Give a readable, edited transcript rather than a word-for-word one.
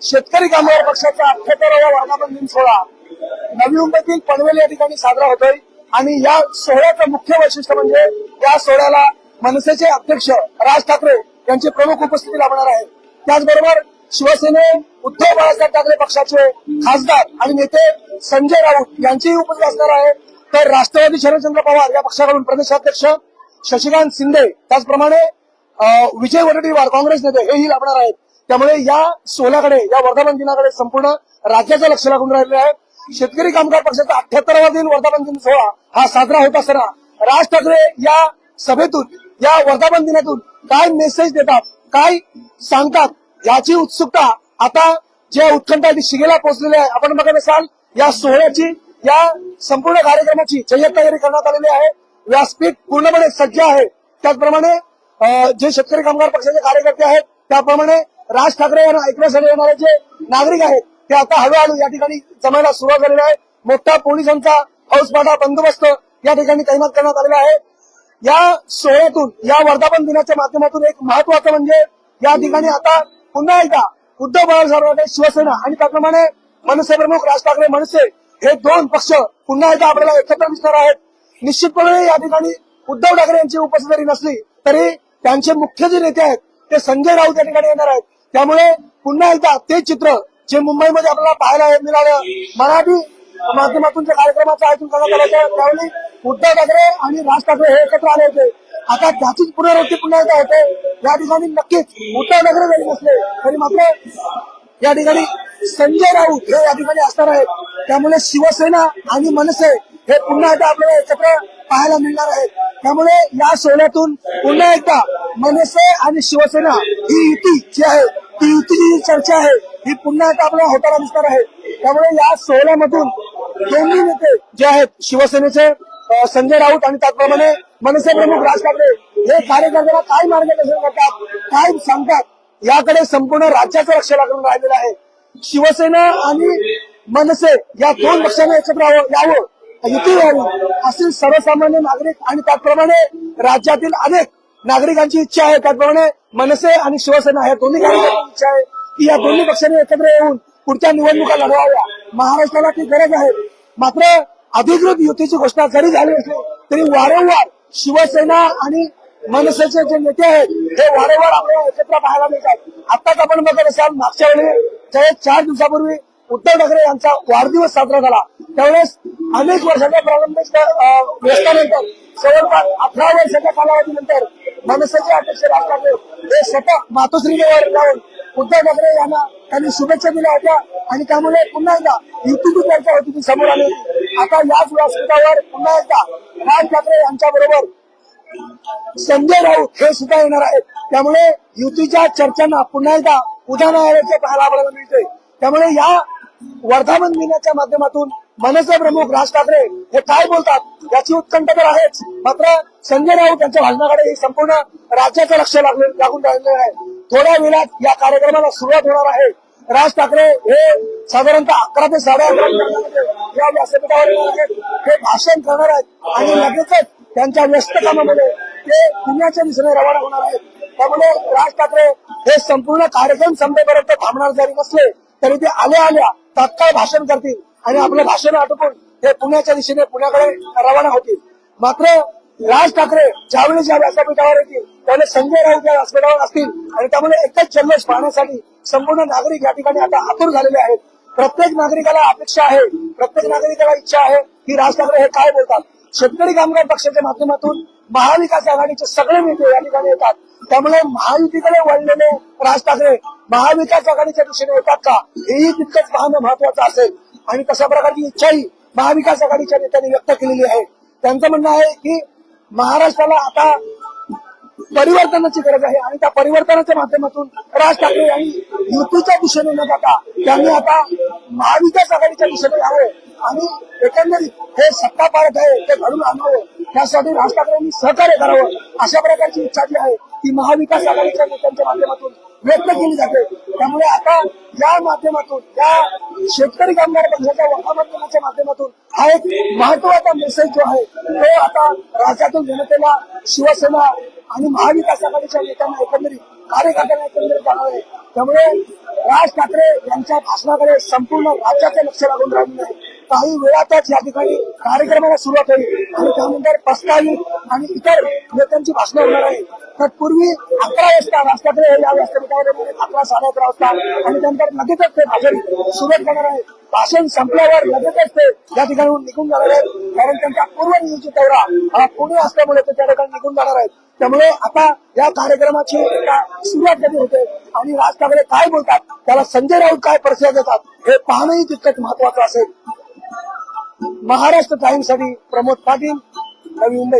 शेतकरी कामगार पक्षाचा 78वा वर्धापन दिन सोहळा नवी मुंबईतील पनवेल या ठिकाणी साजरा होतोय आणि या सोहळ्याचं मुख्य वैशिष्ट्य म्हणजे या सोहळ्याला मनसेचे अध्यक्ष राज ठाकरे यांची प्रमुख उपस्थिती लाभणार आहे। त्याचबरोबर शिवसेने उद्धव बाळासाहेब ठाकरे पक्षाचे खासदार आणि नेते संजय राऊत यांचीही उपस्थिती असणार आहे। तर राष्ट्रवादी शरदचंद्र पवार या पक्षाकडून प्रदेशाध्यक्ष शशिकांत शिंदे त्याचप्रमाणे विजय वडेट्टीवार काँग्रेस नेते हेही लाभणार आहेत। त्यामुळे या सोहळ्याकडे या वर्धापन दिनाकडे संपूर्ण राज्याचं लक्ष लागून राहिलेलं आहे। शेतकरी कामगार पक्षाचा 78वा दिन वर्धापन दिन सोहळा हा साजरा होत असताना राज ठाकरे या सभेतून या वर्धापन दिनातून काय मेसेज देतात काय सांगतात याची उत्सुकता आता ज्या उत्कंठा ती शिगेला पोहोचलेली आहे। आपण बघत असाल या सोहळ्याची या संपूर्ण कार्यक्रमाची जय्यत तयारी करण्यात आलेली आहे। व्यासपीठ पूर्णपणे सज्ज आहे। त्याचप्रमाणे जे शेतकरी कामगार पक्षाचे कार्यकर्ते आहेत त्याप्रमाणे राज ठाकरे यांना ऐकण्यासाठी येणारे जे नागरिक आहेत ते आता हळूहळू या ठिकाणी जमायला सुरुवात झालेली आहे। मोठा पोलिसांचा फौजफाटा बंदोबस्त या ठिकाणी तैनात करण्यात आलेला आहे। या सोहळ्यातून या वर्धापन दिनाच्या माध्यमातून एक महत्वाचं म्हणजे या ठिकाणी आता पुन्हा एकदा उद्धव बाळासाहेब ठाकरे शिवसेना आणि त्याप्रमाणे मनसे प्रमुख राज ठाकरे मनसे हे दोन पक्ष पुन्हा एकदा आपल्याला एकत्र दिसणार आहेत। निश्चितपणे या ठिकाणी उद्धव ठाकरे यांची उपस्थिती जरी नसली तरी त्यांचे मुख्य जे नेते आहेत ते संजय राऊत या ठिकाणी येणार आहेत। त्यामुळे पुन्हा एकदा ते चित्र जे मुंबईमध्ये आपल्याला पाहायला मिळालं मराठी माध्यमातून जे कार्यक्रमाचं आयोजन करण्यात आलं होतं त्यावेळी उद्धव ठाकरे आणि राज ठाकरे हे एकत्र आले होते। आता त्याचीच पुनरावृत्ती पुन्हा एकदा होते। या ठिकाणी नक्कीच उद्धव ठाकरे जरी नसले तरी मात्र या ठिकाणी संजय राऊत हे या ठिकाणी असणार आहेत। त्यामुळे शिवसेना आणि मनसे हे पुन्हा एकदा आपल्याला एकत्र पाहायला मिळणार आहेत। त्यामुळे या सोहळ्यातून पुन्हा एकदा मनसे आणि शिवसेना ही युती जी आहे ती युतीची जी चर्चा आहे ही पुन्हा एकदा आपल्याला होताना दिसणार आहे। त्यामुळे या सोहळ्यामधून दोन्ही नेते जे आहेत शिवसेनेचे संजय राऊत आणि त्याचप्रमाणे मनसे प्रमुख राज ठाकरे हे कार्यकर्त्यांना काय मार्गदर्शन करतात काय सांगतात याकडे संपूर्ण राज्याचं लक्ष लागून राहिलेलं आहे। शिवसेना आणि मनसे या दोन पक्षांना एकत्र यावं युती व्हावी अशी सर्वसामान्य नागरिक आणि त्याचप्रमाणे राज्यातील अनेक नागरिकांची इच्छा आहे। त्याचप्रमाणे मनसे आणि शिवसेना या दोन्ही कार्यकर्त्यांची इच्छा आहे की या दोन्ही पक्षांनी एकत्र येऊन पुढच्या निवडणुका लढवाव्या। महाराष्ट्राला ती गरज आहे। मात्र अधिकृत युतीची घोषणा जरी झाली असली तरी वारंवार शिवसेना आणि मनसेचे जे नेते आहेत हे वारंवार आपल्याला एकत्र पाहायला मिळतात। आताच आपण बघत असाल मागच्या वेळी 4 दिवसापूर्वी उद्धव ठाकरे यांचा वाढदिवस साजरा झाला त्यावेळेस अनेक वर्षाच्या प्रारंभिक व्यस्तानंतर जवळपास 18 वर्षाच्या कालावधीनंतर मनसेचे अध्यक्ष राज ठाकरे हे स्वतः मातोश्रीवर जाऊन उद्धव ठाकरे यांना त्यांनी शुभेच्छा दिल्या होत्या आणि त्यामुळे पुन्हा एकदा युतीची चर्चा होती ती समोर आली होती। आता याच व्यासपीठावर पुन्हा एकदा राज ठाकरे यांच्या बरोबर संजय राऊत हे सुद्धा येणार आहेत। त्यामुळे युतीच्या चर्चांना पुन्हा एकदा उधाण आल्याचे पाहायला आपल्याला मिळते। त्यामुळे या वर्धापन दिनाच्या माध्यमातून मनसे प्रमुख राज ठाकरे हे काय बोलतात याची उत्कंठा तर आहेच। मात्र संजय राऊत यांच्या भाषणाकडे हे संपूर्ण राज्याचं लक्ष लागून राहिलेलं आहे। थोड्या वेळात या कार्यक्रमाला सुरुवात होणार आहे। राज ठाकरे हे साधारणतः 11 ते 11:30 या व्यासपीठावर येणार आहेत। हे भाषण करणार आहेत आणि लगेचच त्यांच्या व्यस्त कामामध्ये ते पुण्याच्या दिशेने रवाना होणार आहेत। त्यामुळे राज ठाकरे हे संपूर्ण कार्यक्रम संपेपर्यंत थांबणार जरी नसले तरी ते आल्या तात्काळ भाषण करतील आणि आपलं भाषण आटोपून ते पुण्याच्या दिशेने पुण्याकडे रवाना होतील। मात्र राज ठाकरे ज्यावेळी ज्या व्यासपीठावर येतील त्यावेळेस संजय राऊत या व्यासपीठावर असतील आणि त्यामुळे एकच जल्लोष पाहण्यासाठी संपूर्ण नागरिक या ठिकाणी आता आतुर झालेले आहेत। प्रत्येक नागरिकाला अपेक्षा आहे प्रत्येक नागरिकाला इच्छा आहे की राज ठाकरे हे काय बोलतात। शेतकरी कामगार पक्षाच्या माध्यमातून महाविकास आघाडीचे सगळे नेते या ठिकाणी येतात। त्यामुळे महायुतीकडे वळलेले राज ठाकरे महाविकास आघाडीच्या दिशेने येतात का हेही तितकंच पाहणं महत्वाचं असेल आणि तशा प्रकारची इच्छाही महाविकास आघाडीच्या नेत्यांनी व्यक्त केलेली आहे। त्यांचं म्हणणं आहे की महाराष्ट्राला आता परिवर्तनाची गरज आहे आणि त्या परिवर्तनाच्या माध्यमातून राज ठाकरे यांनी युतीच्या दिशेने न जाता त्यांनी आता महाविकास आघाडीच्या दिशेने यावं आणि एकंदरीत हे सत्ता पालट आहे ते घडून आणावं त्यासाठी राज ठाकरे यांनी सहकार्य करावं अशा प्रकारची इच्छा जी आहे ती महाविकास आघाडीच्या नेत्यांच्या माध्यमातून व्यक्त केली जाते. त्यामुळे आता या माध्यमातून या शेतकरी कामगार पक्षाच्या वर्धापन माध्यमातून हा एक महत्वाचा मेसेज जो आहे तो आता राज्यातून जनतेला, शिवसेना आणि महाविकास आघाडीच्या नेत्यांना एकंदरीत, कार्यकर्त्यांना एकंदरीत जाणार आहे. त्यामुळे राज ठाकरे यांच्या भाषणाकडे संपूर्ण राज्याचे लक्ष लागून राहिलेलं आहे. काही वेळातच या ठिकाणी कार्यक्रमाला सुरुवात होईल आणि त्यानंतर प्रस्तावित आणि इतर नेत्यांची भाषणं होणार आहे. तत्पूर्वी 11 वाजता राज ठाकरे हे या व्यासपीठावर येणार आहेत, 11 11:30 वाजता, आणि त्यानंतर लगेचच ते भाषण सुरुवात करणार आहे. भाषण संपल्यावर लगेचच ते या ठिकाणाहून निघून जाणार आहेत, कारण त्यांचा पूर्वनियोजित दौरा हा पुणे असल्यामुळे ते त्या ठिकाणी निघून जाणार आहेत. त्यामुळे आता या कार्यक्रमाची सुरुवात कधी होते आणि राज ठाकरे काय बोलतात, त्याला संजय राऊत काय प्रतिसाद देतात हे पाहणंही तितकंच महत्वाचं असेल. महाराष्ट्र टाइम्ससाठी प्रमोद पाटील, नवी मुंबई.